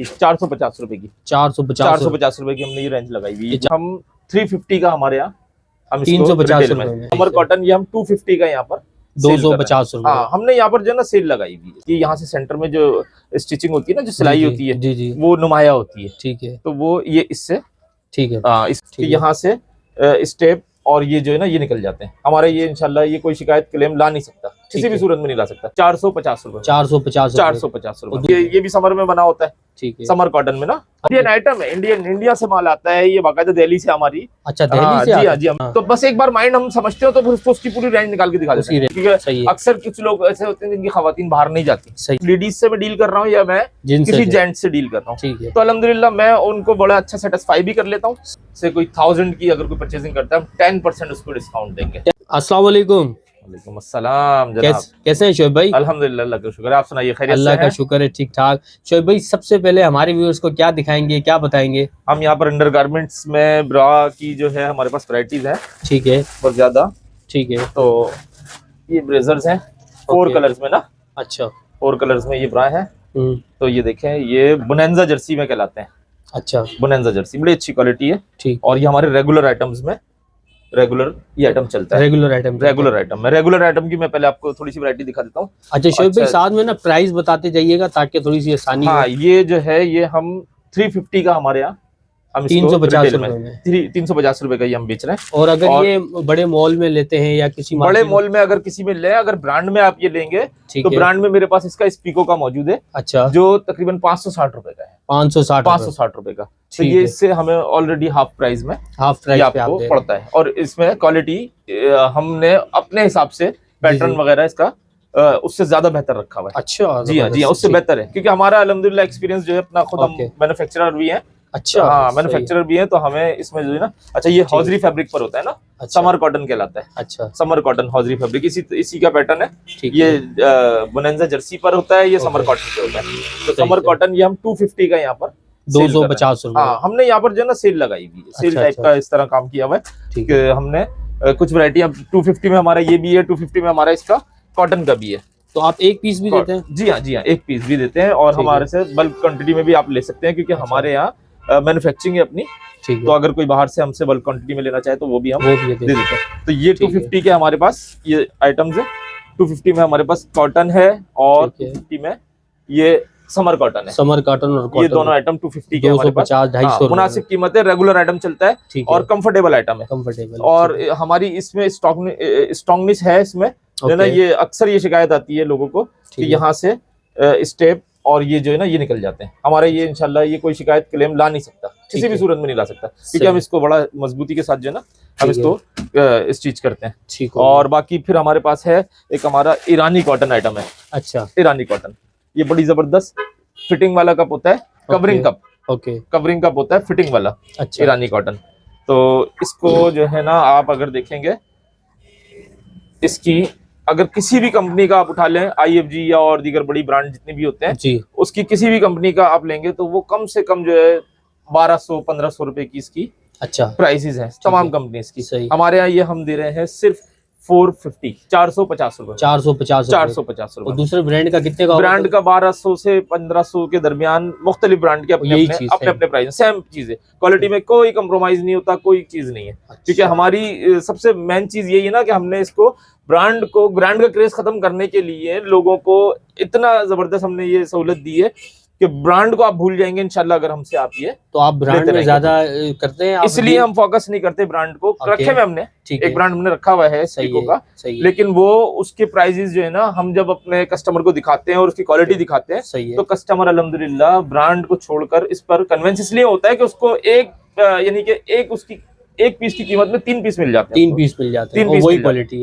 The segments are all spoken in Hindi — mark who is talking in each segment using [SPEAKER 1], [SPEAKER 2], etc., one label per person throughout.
[SPEAKER 1] 350 450 रुपए की 450 रुपए की हमने ये रेंज लगाई हुई है। हम 350 का हमारे यहाँ हम
[SPEAKER 2] 350 रुपए में
[SPEAKER 1] समर कॉटन ये हम 250 का यहाँ पर
[SPEAKER 2] 250 रुपए।
[SPEAKER 1] हाँ, हमने यहाँ पर जो है ना सेल लगाई हुई है कि यहाँ से सेंटर में जो स्टिचिंग होती है ना, जो सिलाई होती है
[SPEAKER 2] जी जी
[SPEAKER 1] वो नुमाया होती है।
[SPEAKER 2] ठीक है,
[SPEAKER 1] तो वो ये इससे
[SPEAKER 2] ठीक है,
[SPEAKER 1] इसके यहाँ से स्टेप और ये जो है ना ये निकल जाते हैं हमारे। ये इंशाल्लाह ये कोई शिकायत क्लेम ला नहीं सकता, किसी भी सूरत में नहीं ला सकता। 450 रुपए
[SPEAKER 2] 450
[SPEAKER 1] रुपए। ये भी समर में बना होता है,
[SPEAKER 2] ठीक है।
[SPEAKER 1] समर कॉटन में ना, इंडियन आइटम है, इंडिया से माल आता है ये बाकायदा दिल्ली से हमारी।
[SPEAKER 2] अच्छा, दिल्ली से?
[SPEAKER 1] जी हाँ जी हाँ। तो बस एक बार माइंड हम समझते हो तो फिर उसकी पूरी रेंज निकाल के दिखा देते हैं, क्योंकि अक्सर कुछ लोग ऐसे होते हैं जिनकी खवातीन बाहर नहीं जाती। लेडीज से मैं डील कर रहा हूँ या मैं किसी जेंट्स से डील कर रहा हूँ, ठीक है। तो अल्हम्दुलिल्लाह मैं उनको बड़ा अच्छा सेटिस्फाई भी कर लेता हूँ। से कोई 1000 की अगर कोई परचेजिंग करता है 10% उसको डिस्काउंट देंगे।
[SPEAKER 2] अस्सलाम वालेकुम।
[SPEAKER 1] वालेकुम अस्सलाम जनाब।
[SPEAKER 2] कैसे हैं शोएब भाई?
[SPEAKER 1] अल्हम्दुलिल्लाह, अल्लाह का शुक्र है। आप सुनाइए, खैरियत से हैं?
[SPEAKER 2] अल्लाह का शुक्र है, ठीक ठाक। शोएब भाई, सबसे पहले हमारे व्यूअर्स को क्या दिखाएंगे, क्या बताएंगे?
[SPEAKER 1] हम यहाँ पर अंडरगारमेंट्स में ब्रा की जो है हमारे पास वैरायटीज है, ठीक है, बहुत ज्यादा, ठीक है। तो ये ब्लेजर्स हैं 4 कलर्स में ना। अच्छा, 4 कलर्स में ये ब्रा है। तो ये देखें, ये बोनेंजा जर्सी में कहलाते हैं। अच्छा, बोनेंजा जर्सी बड़ी अच्छी क्वालिटी है, ठीक। और ये हमारे रेगुलर आइटम्स में रेगुलर ये आइटम चलता है। रेगुलर आइटम की मैं पहले आपको थोड़ी सी वैरायटी दिखा देता हूँ। अच्छा शोएब भाई, साथ में ना प्राइस बताते जाइएगा ताकि थोड़ी सी आसानी। हाँ, ये जो है ये हम 350 का हमारे यहाँ हम 350 रुपए का ये हम बेच रहे हैं। और अगर ये बड़े मॉल में लेते हैं या किसी बड़े मॉल में अगर किसी में ले, अगर ब्रांड में आप ये लेंगे तो ब्रांड में मेरे पास इसका स्पीको का मौजूद है। अच्छा, जो तकरीबन 560 रुपए का है। 560 रुपए का। तो ये इससे हमें ऑलरेडी हाफ प्राइस में आपको पड़ता है। और इसमें क्वालिटी हमने अपने हिसाब से पैटर्न वगैरह इसका उससे ज्यादा बेहतर रखा हुआ है। अच्छा, जी हाँ जी हाँ, उससे बेहतर है, क्योंकि हमारा अल्हम्दुलिल्लाह एक्सपीरियंस जो है अपना खुद हम मैन्युफैक्चरर भी हैं। अच्छा, हाँ, मैन्युफैक्चरर भी है, तो हमें इसमें जो है ना, अच्छा ये हौजरी फैब्रिक पर होता है ना। अच्छा, समर कॉटन कहलाता है। अच्छा, समर कॉटन हौजरी फैब्रिक इसी का पैटर्न है। ये बोनेंजा जर्सी पर होता है, ये समर कॉटन पे होता है। तो समर कॉटन ये हम 250 का यहाँ पर 250 रुपए। हाँ, हमने यहाँ पर जो है ना सेल लगाई हुई है, सेल टाइप का इस तरह काम किया हुआ है। ठीक है, हमने कुछ वैरायटी अब 250 में हमारा ये भी है, 250 में हमारा इसका कॉटन का भी है। तो आप एक पीस भी देते हैं? जी हाँ जी हाँ, एक पीस भी देते हैं। और हमारे से बल्क क्वांटिटी में भी आप ले सकते हैं, क्योंकि हमारे यहाँ मैन्युफैक्चरिंग है अपनी। ठीक, तो अगर कोई बाहर से हमसे बल्क क्वांटिटी में लेना चाहे तो वो भी हम दे देते हैं। तो ये 250 के हमारे पास ये आइटम्स है। 250 में हमारे पास कॉटन है और 250 में ये समर कॉटन है। समर कॉटन और ये दोनों आइटम 250 के हमारे पास 250-250 मुनासिब कीमत है। रेगुलर आइटम चलता है और कंफर्टेबल आइटम है। कंफर्टेबल, और हमारी इसमें स्ट्रॉन्गनेस है इसमें, है ना। ये अक्सर ये शिकायत आती है लोगों को कि यहाँ से स्टेप और ये जो है ना ये निकल जाते हैं हमारे। ये इंशाल्लाह ये कोई शिकायत क्लेम ला नहीं सकता, किसी भी सूरत में नहीं ला सकता, क्योंकि हम इसको बड़ा मजबूती के साथ जो है ना हम इसको स्टिच करते हैं। ठीक, और बाकी फिर हमारे पास है एक हमारा ईरानी कॉटन आइटम है। अच्छा, ईरानी कॉटन, ये बड़ी जबरदस्त फिटिंग वाला कप होता है, covering cup. Okay, covering cup होता है फिटिंग वाला। अच्छा, ईरानी कॉटन। तो इसको जो है ना आप अगर देखेंगे, इसकी अगर किसी भी कंपनी का आप उठा लें, IFG या और दीगर बड़ी ब्रांड जितनी भी होते हैं जी, उसकी किसी भी कंपनी का आप लेंगे तो वो कम से कम जो है 1200-1500 रुपए की इसकी अच्छा प्राइसेस हैं तमाम कंपनीज की। हमारे यहाँ ये हम दे रहे हैं सिर्फ 450 450 रुपए। 450 रुपए। दूसरे ब्रांड का कितने का? ब्रांड का 1200 से 1500 के दरमियान मुख्तलिफ ब्रांड के अपने प्राइस, सेम चीज है। क्वालिटी में कोई कंप्रोमाइज नहीं होता, कोई चीज नहीं है, क्योंकि हमारी सबसे मेन चीज यही है ना कि हमने इसको ब्रांड का क्रेज खत्म करने के लिए लोगों को इतना जबरदस्त हमने ये सहूलत दी है कि ब्रांड को आप भूल जाएंगे इंशाल्लाह अगर हमसे आप ये। तो आप ब्रांड में ज्यादा करते हैं? इसलिए हम फोकस नहीं करते ब्रांड को। रखे में हमने एक ब्रांड हमने रखा हुआ है स्पीको का, लेकिन वो उसके प्राइजेस जो है ना हम जब अपने कस्टमर को दिखाते हैं और उसकी क्वालिटी दिखाते हैं तो कस्टमर अल्हम्दुलिल्लाह ब्रांड को छोड़कर इस पर कन्विंस इसलिए होता है कि उसको एक यानी कि एक पीस की कीमत में 3 पीस मिल जाते हैं। 3 पीस मिल जाते हैं,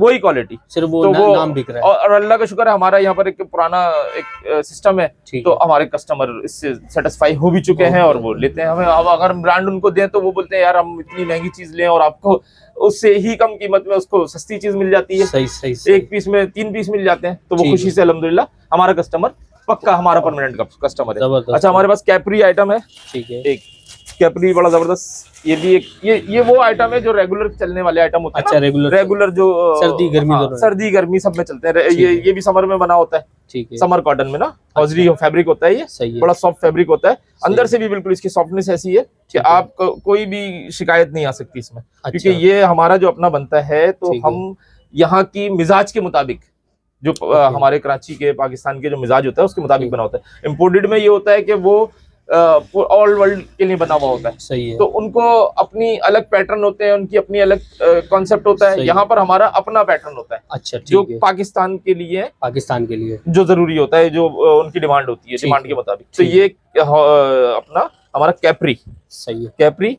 [SPEAKER 1] वही क्वालिटी सिर्फ वो नाम बिक रहा है। और अल्लाह का शुक्र है हमारा यहाँ पर एक पुराना एक सिस्टम है, तो हमारे कस्टमर इससे सेटिस्फाई हो भी चुके हैं और वो लेते हैं हमें। अब अगर हम ब्रांड उनको दें तो वो बोलते हैं यार हम इतनी महंगी चीज लें और आपको उससे ही कम कीमत में उसको सस्ती चीज मिल जाती है। सही। एक पीस में 3 पीस मिल जाते हैं, तो वो खुशी से अल्हम्दुलिल्लाह हमारा कस्टमर पक्का हमारा परमानेंट कस्टमर है। अच्छा, हमारे पास कैप्री आइटम है। ठीक है, एक कैपरी बड़ा जबरदस्त। ये भी एक ये वो आइटम है जो रेगुलर चलने वाले आइटम होते हैं।
[SPEAKER 2] अच्छा, रेगुलर
[SPEAKER 1] जो
[SPEAKER 2] सर्दी गर्मी दोनों,
[SPEAKER 1] सर्दी गर्मी सब में चलते हैं। ये भी समर में बना होता है। ठीक है, समर कॉटन में ना हॉजरी फैब्रिक होता है। ये बड़ा सॉफ्ट फैब्रिक होता है, अंदर से भी बिल्कुल इसकी सॉफ्टनेस ऐसी है कि आप कोई भी शिकायत नहीं आ सकती इसमें। क्योंकि ये हमारा जो अपना बनता है, तो हम यहाँ की मिजाज के मुताबिक जो हमारे कराची के पाकिस्तान के जो मिजाज होता है उसके मुताबिक बना होता है। इम्पोर्टेड में ये होता है कि वो ऑल वर्ल्ड के लिए बना हुआ होता है। सही है। तो उनको अपनी अलग पैटर्न होते हैं, उनकी अपनी अलग कॉन्सेप्ट होता है। यहाँ पर हमारा अपना पैटर्न होता है। अच्छा, जो पाकिस्तान के लिए जो जरूरी होता है, जो उनकी डिमांड होती है, डिमांड के मुताबिक। तो ये अपना हमारा कैपरी। सही है, capri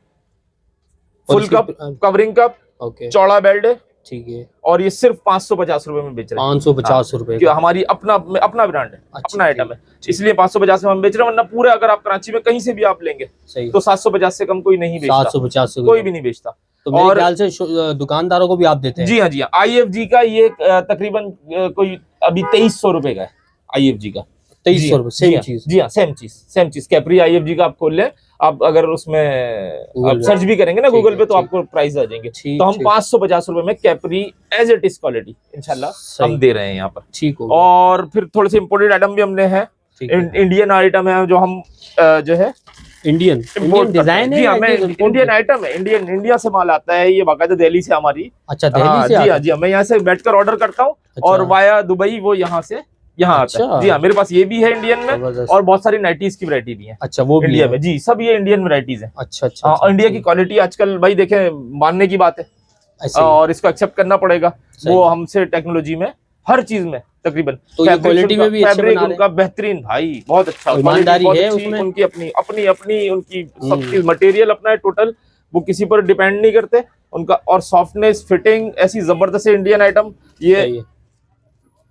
[SPEAKER 1] full cup, covering cup, चौड़ा बेल्ट है। ठीक है। और ये सिर्फ 550 रुपए में बेच रहे हैं। 550 रुपए, हमारी अपना ब्रांड है, अपना आइटम है, इसलिए 550 में हम बेच रहे हैं। वरना पूरे अगर आप कराची में कहीं से भी आप लेंगे तो 750 से कम कोई नहीं बेचता। 750 से कोई भी नहीं बेचता। तो मेरे ख्याल से दुकानदारों को भी आप देते हैं? जी हाँ, जी हाँ। IFG का ये तकरीबन कोई अभी 2300 रुपए का है। IFG का 2300 रुपए, सेम चीज। जी हाँ, सेम चीज। कैपरी IFG का आप खोल लें, आप अगर उसमें आप सर्च भी करेंगे ना गूगल पे, तो आपको प्राइस आ जाएंगे। तो हम 550 रुपए में capri as it is quality इंशाल्लाह हम दे रहे हैं यहाँ पर। ठीक हो। और फिर थोड़े से इम्पोर्टेड आइटम भी हमने है, इंडियन आइटम है जो हम जो है इंडियन डिजाइन है। इंडियन आइटम है, इंडिया से माल आता है। ये बाकायदा दिल्ली से हमारी। अच्छा, दिल्ली से? जी हाँ, जी हाँ। मैं यहाँ से बैठकर ऑर्डर करता हूँ और वाया दुबई वो यहाँ से यहाँ आता है। जी हाँ, मेरे पास ये भी है इंडियन में, और बहुत सारी नाइटीज की वैरायटी भी है। अच्छा, वो इंडिया में? जी, सब ये इंडियन वैरायटीज है। अच्छा। इंडिया की क्वालिटी आजकल भाई देखें, मानने की बात है, और इसको एक्सेप्ट करना पड़ेगा। वो हमसे टेक्नोलॉजी में हर चीज में तकरीबन, तो क्वालिटी में भी फैब्रिक उनका बेहतरीन भाई, बहुत अच्छा, ईमानदारी है उसमें। उनकी अपनी उनकी सब चीज, मटेरियल अपना है टोटल, वो किसी पर डिपेंड नहीं करते उनका। और सॉफ्टनेस, फिटिंग ऐसी जबरदस्त है इंडियन आइटम। ये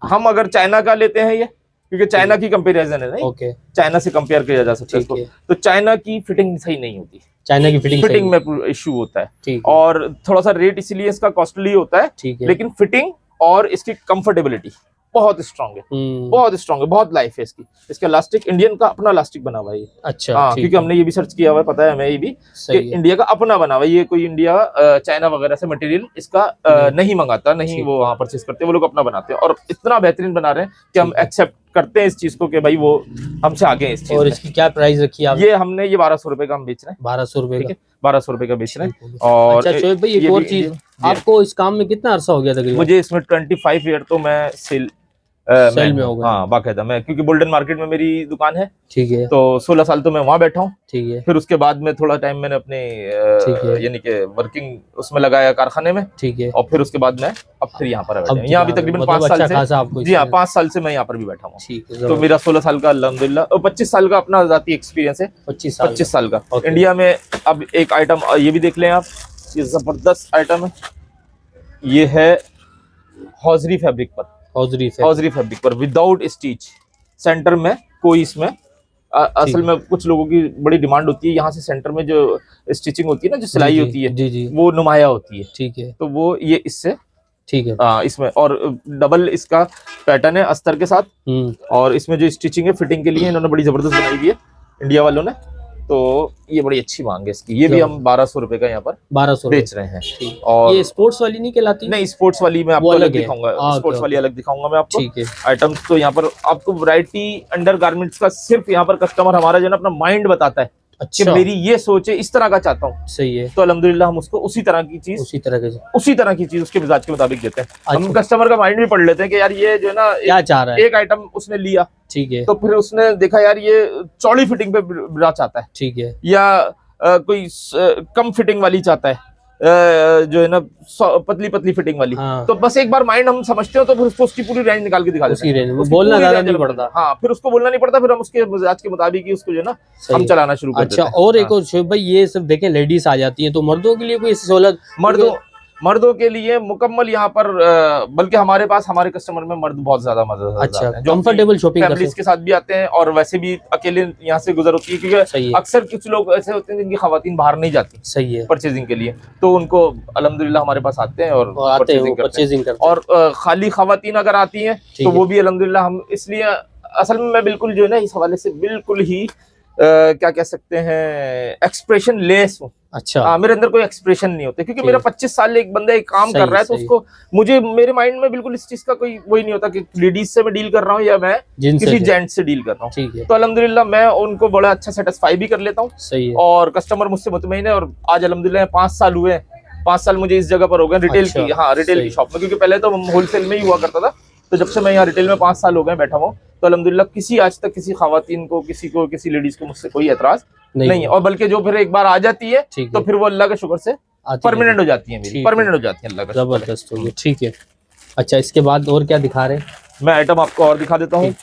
[SPEAKER 1] हम अगर चाइना का लेते हैं, ये क्योंकि चाइना की कंपैरिजन है ना, चाइना से कंपेयर किया जा सकता है इसको, तो चाइना की फिटिंग सही नहीं होती। चाइना की फिटिंग में इश्यू होता है, और थोड़ा सा रेट इसीलिए इसका कॉस्टली होता है। लेकिन फिटिंग और इसकी कंफर्टेबिलिटी बहुत स्ट्रांग है, बहुत लाइफ है इसकी। इसका लास्टिक इंडियन का अपना लास्टिक बना हुआ है। अच्छा, हाँ, क्योंकि हमने ये भी सर्च किया हुआ है, पता है हमें ये भी कि इंडिया का अपना बना हुआ है। ये कोई इंडिया चाइना वगैरह से मटेरियल इसका नहीं मंगाता, नहीं वो वहाँ परचेस करते, वो लोग अपना बनाते हैं। और इतना बेहतरीन बना रहे हैं कि हम एक्सेप्ट करते हैं इस चीज को कि भाई वो हमसे आगे हैं इस चीज। और इसकी क्या प्राइस रखी है? ये हमने 1200 रुपए का हम बेच रहे हैं। 1200 रुपए का? 1200 रुपए का बेच रहे हैं। और अच्छा भाई, एक और चीज, आपको इस काम में कितना अरसा हो गया तकरीबन? मुझे इसमें 25 ईयर तो मैं सेल में हो गया। हाँ, बाकायदा मैं, क्योंकि बुल्डन मार्केट में मेरी दुकान है। ठीक है। तो 16 साल तो मैं वहाँ बैठा हूँ। ठीक है। फिर उसके बाद में थोड़ा टाइम मैंने अपने यानी कि वर्किंग उसमें लगाया, कारखाने में। ठीक है। और फिर उसके बाद मैं अब फिर यहाँ पर बैठा हूँ। यहाँ भी तकरीबन 5 साल से। जी हाँ, 5 साल से मैं यहाँ पर भी बैठा हूँ। तो मेरा 16 साल का अल्हम्दुलिल्लाह, 25 साल का अपना जाती एक्सपीरियंस है। 25 साल का इंडिया में। अब एक आइटम ये भी देख लें आप, ये जबरदस्त आइटम है। ये है हॉजरी फैब्रिक पर, हॉजरी फैब्रिक पर विदाउट स्टिच, सेंटर में कोई इसमें असल में कुछ लोगों की बड़ी डिमांड होती है, यहाँ से सेंटर में जो स्टिचिंग होती है ना, जो सिलाई होती है, वो नुमाया होती है। ठीक है। तो वो ये इससे, ठीक है, इसमें और डबल इसका पैटर्न है अस्तर के साथ। और इसमें जो स्टिचिंग है फिटिंग के लिए इन्होंने बड़ी जबरदस्त बनाई हुई है इंडिया वालों ने। तो ये बड़ी अच्छी मांग है इसकी। ये भी हम 1200 रुपए का यहाँ पर 1200 बेच रहे हैं। और ये स्पोर्ट्स वाली नहीं कहलाती? नहीं, स्पोर्ट्स वाली मैं आपको अलग दिखाऊंगा, स्पोर्ट्स वाली अलग दिखाऊंगा मैं आपको। ठीक है। आइटम्स तो यहाँ पर आपको वैरायटी अंडर गारमेंट्स का सिर्फ यहाँ पर कस्टमर हमारा जो है ना अपना माइंड बताता है। अच्छा। कि मेरी ये सोच है, इस तरह का चाहता हूँ। सही है। तो अल्हम्दुलिल्लाह हम उसको उसी तरह की चीज उसके मिजाज के मुताबिक देते हैं। हम कस्टमर का माइंड भी पढ़ लेते हैं कि यार ये जो है ना क्या चाह रहा है। एक आइटम उसने लिया, ठीक है, तो फिर उसने देखा यार ये चौड़ी फिटिंग पे ब्रा चाहता है, ठीक है, या कोई कम फिटिंग वाली चाहता है, जो है ना पतली पतली फिटिंग वाली। हाँ। तो बस एक बार माइंड हम समझते हो तो फिर उसको उसकी पूरी रेंज निकाल के दिखा देते हैं। बोलना ज्यादा नहीं पड़ता। हाँ, फिर उसको बोलना नहीं पड़ता, फिर हम उसके मिजाज के मुताबिक ही उसको जो है ना हम चलाना शुरू कर देते हैं। अच्छा, और एक और शोएब भाई, ये सब देखें लेडीज आ जाती है, तो मर्दों के लिए कोई सहूलत? मर्दों के लिए मुकम्मल यहाँ पर, बल्कि हमारे पास हमारे कस्टमर में मर्द बहुत ज्यादा मदद। अच्छा, कंफर्टेबल शॉपिंग फैमिलीज के साथ भी आते हैं, और वैसे भी अकेले यहाँ से गुजर होती है, क्योंकि अक्सर कुछ लोग ऐसे होते हैं जिनकी खवातीन बाहर नहीं जाती। सही है। परचेजिंग के लिए, तो उनको अल्हम्दुलिल्लाह हमारे पास आते हैं और परचेजिंग करते हैं। और खाली खवातीन अगर आती हैं तो वो भी अल्हम्दुलिल्लाह हम, इसलिए असल में मैं बिल्कुल जो है ना इस हवाले से बिल्कुल ही क्या कह सकते हैं, एक्सप्रेशन लेस हूँ।
[SPEAKER 2] अच्छा।
[SPEAKER 1] मेरे अंदर कोई एक्सप्रेशन नहीं होते, क्योंकि मेरा 25 साल एक बंदा एक काम कर रहा है, तो उसको मुझे मेरे माइंड में बिल्कुल इस चीज का कोई वही नहीं होता कि लेडीज से मैं डील कर रहा हूँ या मैं किसी जेंट से डील कर रहा हूँ। तो अल्हम्दुलिल्लाह मैं उनको बड़ा अच्छा सेटिस्फाई भी कर लेता हूँ।
[SPEAKER 2] सही है।
[SPEAKER 1] और कस्टमर मुझसे मुतमईन है। और आज अल्हम्दुलिल्लाह 5 साल हुए, 5 साल मुझे इस जगह पर हो गए रिटेल की, हाँ रिटेल की शॉप में, क्योंकि पहले तो होलसेल में ही हुआ करता था। तो जब से मैं यहाँ रिटेल में 5 साल हो गए बैठा हूँ, तो अल्हम्दुलिल्लाह किसी आज तक किसी खवातीन को, किसी लेडीज को मुझसे कोई एतराज नहीं है। और बल्कि जो फिर एक बार आ जाती है तो फिर वो अल्लाह के शुक्र से परमानेंट हो जाती है, मेरी परमानेंट हो जाती है अल्लाह का।
[SPEAKER 2] जबरदस्त हो गया, ठीक है। अच्छा, इसके बाद और क्या दिखा रहे हैं?
[SPEAKER 1] मैं आइटम आपको और दिखा देता हूँ।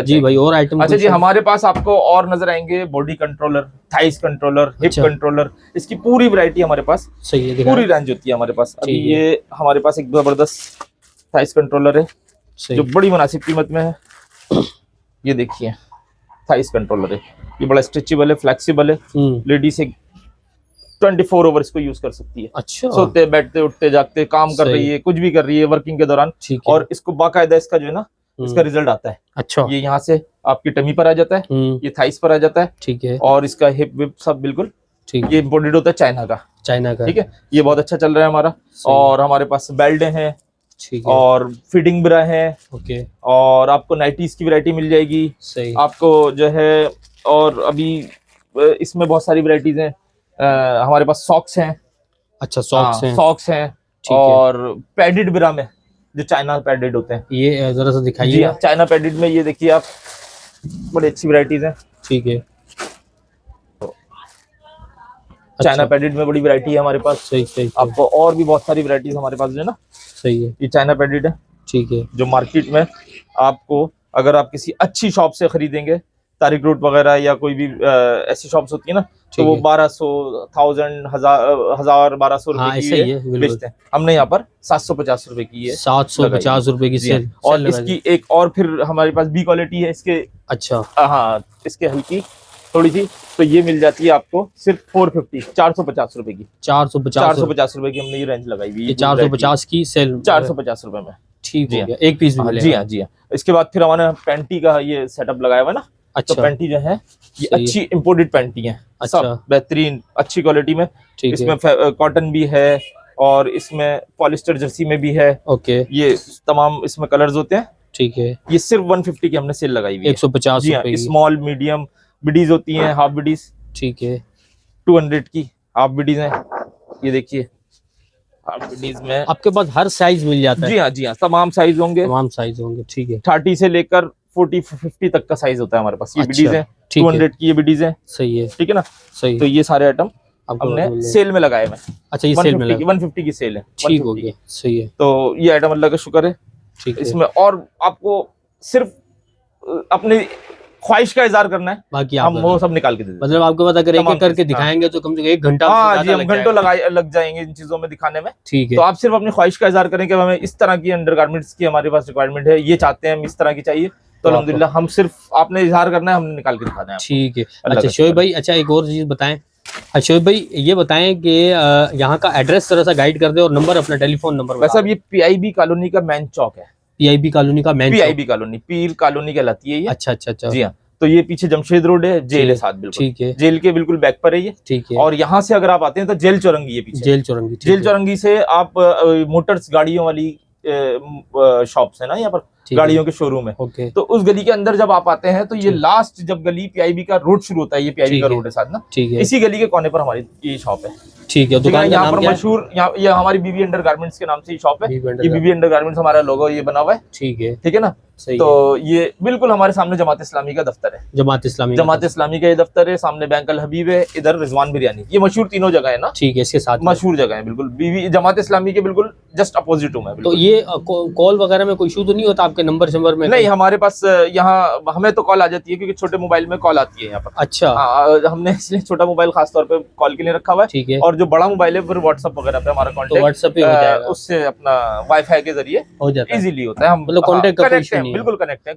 [SPEAKER 2] जी भाई, और आइटम?
[SPEAKER 1] अच्छा जी, हमारे पास आपको और नजर आएंगे body controller, thighs controller, hip controller, इसकी पूरी वैरायटी हमारे पास।
[SPEAKER 2] सही है,
[SPEAKER 1] पूरी रेंज होती है हमारे पास। अभी ये हमारे पास एक जबरदस्त थाइस कंट्रोलर है जो बड़ी मुनासिब कीमत में है। ये देखिए थाइस कंट्रोलर है, ये बड़ा स्ट्रेचेबल है, फ्लेक्सिबल है। लेडीज 24 आवर इसको यूज कर सकती है।
[SPEAKER 2] अच्छा।
[SPEAKER 1] सोते बैठते उठते जागते काम कर रही है, कुछ भी कर रही है वर्किंग के दौरान। और इसको बाकायदा इसका जो है ना, इसका रिजल्ट आता है। अच्छा। ये यहाँ से आपकी टमी पर आ जाता है, ये थाइस पर आ जाता है, ठीक है। और इसका हिप विप सब बिल्कुल ठीक। ये इम्पोर्टेड होता है चाइना का, ठीक है। ये बहुत अच्छा चल रहा है हमारा। और हमारे पास बेल्ट हैं, और फिटिंग ब्रा है, ओके। और आपको नाइटीज की वैरायटी मिल जाएगी, सही। आपको जो है, और अभी इसमें बहुत सारी वैरायटीज हैं। हमारे पास सॉक्स हैं। अच्छा, सॉक्स हैं। और पैडेड ब्रा में जो चाइना पैडेड होते हैं, ये जरा सा दिखाइए। चाइना पैडेड में ये देखिए आप, बड़ी अच्छी वैरायटीज हैं, ठीक है। चाइना पैडेड में बड़ी वैरायटी है हमारे पास। सही। आपको और भी बहुत सारी वैरायटीज हमारे पास जो है ना। सही है। ये चाइना पैडेड है, ठीक है, जो मार्केट में आपको, अगर आप किसी अच्छी शॉप से खरीदेंगे, तारिक रोड वगैरह या कोई भी ऐसी शॉप्स होती है ना, तो वो 1200, 1000, 1200 रुपए की बेचते हैं। हमने यहाँ पर 750 रुपए की है, 750 रुपए की सेल। और इसकी एक और फिर हमारे पास बी क्वालिटी है इसके। अच्छा। हाँ, इसके हल्की थोड़ी सी, तो ये मिल जाती है आपको सिर्फ 450, 450 रुपए की। 450 रुपए की हमने ये रेंज लगाई हुई है। 450 की सेल, 450 रुपए में, ठीक है। एक पीस भी मिलेगा। जी हाँ, जी हाँ। इसके बाद फिर हमारे पैंटी का ये सेटअप लगाया हुआ है ना। अच्छा। तो पैंटी जो है ये अच्छी इंपोर्टेड पैंटी है। अच्छा। सब बेहतरीन अच्छी क्वालिटी में। इसमें कॉटन भी है, और इसमें पॉलिस्टर जर्सी में भी है, ओके। ये तमाम इसमें कलर्स होते हैं, ठीक है। ये सिर्फ 150 की हमने सेल लगाई हुई है। 150 रुपए। स्मॉल मीडियम बिडीज होती हैं, हाफ बिडीज, ठीक है। 200 की हाफ बिडीज है, ये देखिए। हाफ बिडीज में आपके पास हर साइज मिल जाता है। जी हाँ, जी हाँ, तमाम साइज होंगे, ठीक है। 30 से लेकर 40-50 तक का साइज होता है हमारे पास। ये बिडीज है, 200 की ये बिडीज है, सही है, ठीक है ना। सही। तो ये सारे आइटम हमने सेल में लगाए हुए। अच्छा, ये सेल में 150 की सेल है, ठीक हो गया, सही है। तो ये आइटम अल्लाह का शुक्र है, ठीक है। इसमें और आपको सिर्फ अपने ख्वाहिश का इजहार करना है, बाकी हम वो सब निकाल के दे देंगे। मतलब आपके पास अगर एक करके दिखाएंगे तो कम से कम 1 घंटा। हाँ जी, हम घंटों लग जाएंगे इन चीजों में दिखाने में, ठीक है। तो आप सिर्फ अपनी ख्वाहिश का इजहार करें कि हमें इस तरह की अंडरगारमेंट्स की हमारे पास रिक्वायरमेंट है, ये चाहते हैं हम, इस तरह की चाहिए, तो अल्हम्दुलिल्लाह हम सिर्फ आपने इजहार करना है, हमने निकाल के दिखाना है, ठीक है। अच्छा शोएब भाई, अच्छा एक और चीज बताएं। अच्छा शोएब भाई, ये बताएं कि यहाँ का एड्रेस थोड़ा सा गाइड कर दे, और नंबर, अपना टेलीफोन नंबर। वैसे अब ये PIB कॉलोनी का मेन चौक है। PIB कॉलोनी का मेन, PIB कॉलोनी, पीर कॉलोनी कहलाती है ये। अच्छा अच्छा अच्छा, जी हाँ। तो ये पीछे जमशेद रोड है, जेल है साथ, बिल्कुल ठीक है। जेल के बिल्कुल बैक पर है ये, ठीक है। और यहाँ से अगर आप आते हैं तो जेल चौरंगी है पीछे, जेल चौरंगी से आप मोटर्स गाड़ियों वाली शॉप्स है ना यहाँ पर, गाड़ियों के शोरूम है, ओके। तो उस गली के अंदर जब आप आते हैं तो ये लास्ट जब गली PIB का रोड शुरू होता है, ये PIB का रोड है साथ ना, ठीक है। इसी गली के कोने पर हमारी ये शॉप है, ठीक है। दुकान यहाँ पर मशहूर, ये हमारी बीबी अंडरगारमेंट्स के नाम से ये शॉप है। ये बीबी अंडरगारमेंट्स हमारा लोगो ये बना हुआ है, ठीक है, ठीक है ना। तो ये बिल्कुल हमारे सामने जमात इस्लामी का दफ्तर है, जमात इस्लामी का ये दफ्तर है, सामने बैंक अल हबीब है, इधर रिजवान बिरयानी, ये मशहूर तीनों जगह है ना, ठीक है। इसके साथ मशहूर जगह है, बिल्कुल बीबी जमात इस्लामी के बिल्कुल जस्ट अपोजिट हूँ मैं। तो ये कॉल वगैरह में कोई इशू तो नहीं होता आपके नंबर में? नहीं, हमारे पास यहाँ हमें तो कॉल आ जाती है, क्योंकि छोटे मोबाइल में कॉल आती है यहाँ पर। अच्छा। हमने इसलिए छोटा मोबाइल खासतौर पे कॉल के लिए रखा हुआ है, ठीक है। और जो बड़ा मोबाइल है फिर व्हाट्सएप वगैरह पे हमारा कॉन्टेक्ट, व्हाट्सएप पे हो जाएगा, उससे अपना वाईफाई के जरिए हो जाता है, इजीली होता है, हम कनेक्ट हैं, बिल्कुल कनेक्ट है।